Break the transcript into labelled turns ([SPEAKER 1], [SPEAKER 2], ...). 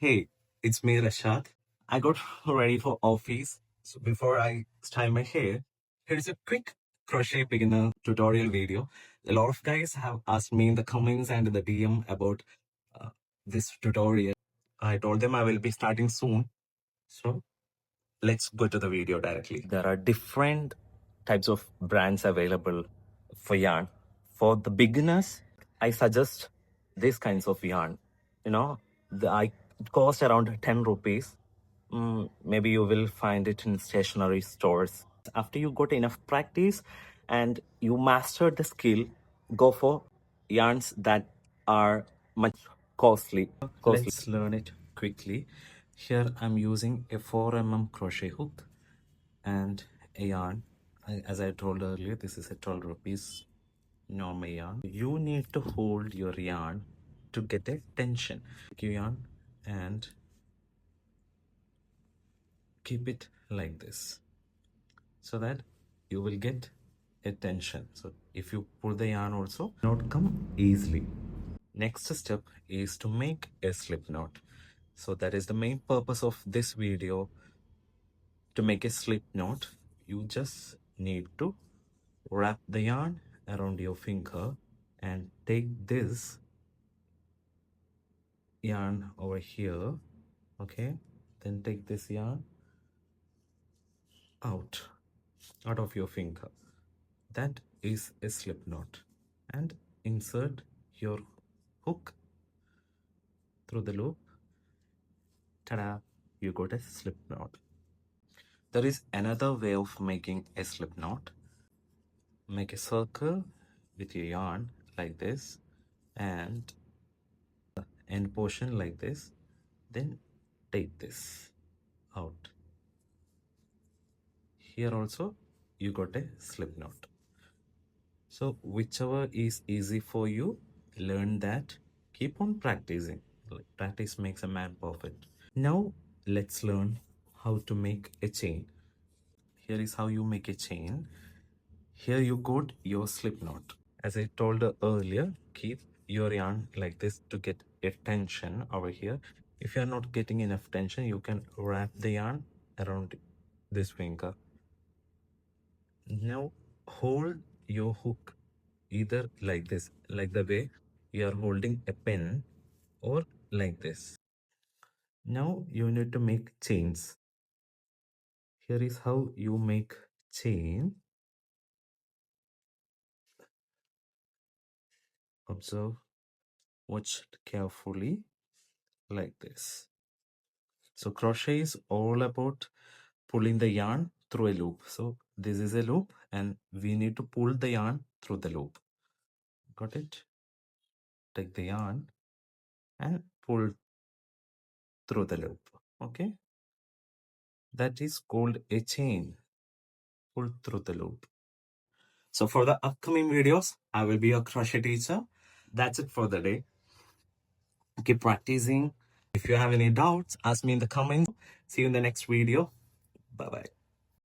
[SPEAKER 1] Hey, it's me Rashad. I got ready for office. So before I style my hair, here's a quick crochet beginner tutorial video. A lot of guys have asked me in the comments and in the DM about uh, this tutorial. I told them I will be starting soon. So let's go to the video directly. There are different types of brands available for yarn. For the beginners, I suggest these kinds of yarn. It costs around 10 rupees. Maybe you will find it in stationery stores. After you got enough practice and you mastered the skill, go for yarns that are much costly. Let's learn it quickly. Here I'm using a 4 mm crochet hook and a yarn. As I told earlier, this is a 12 rupees normal yarn. You need to hold your yarn to get a tension. Take your yarn and keep it like this so that you will get a tension. So if you pull the yarn also, not come easily. Next step is to make a slip knot. So that is the main purpose of this video. To make a slip knot, you just need to wrap the yarn around your finger and take this yarn over here. Okay, then take this yarn out of your finger. That is a slip knot, and insert your hook through the loop. Ta-da, you got a slip knot. There is another way of making a slip knot. Make a circle with your yarn like this and end portion like this, then take this out. Here also you got a slip knot. So whichever is easy for you, learn that. Keep on practicing. Practice makes a man perfect. Now let's learn how to make a chain. Here is how you make a chain. Here you got your slip knot. As I told earlier, keep your yarn like this to get a tension over here. If you are not getting enough tension, you can wrap the yarn around this finger. Now hold your hook either like this, like the way you are holding a pen, or like this. Now you need to make chains. Here is how you make chain. Observe, watch carefully, like this. So crochet is all about pulling the yarn through a loop. So this is a loop and we need to pull the yarn through the loop. Got it? Take the yarn and pull through the loop. Okay? That is called a chain. Pull through the loop. So for the upcoming videos, I will be your crochet teacher. That's it for the day. Keep practicing. If you have any doubts, ask me in the comments. See you in the next video. Bye-bye.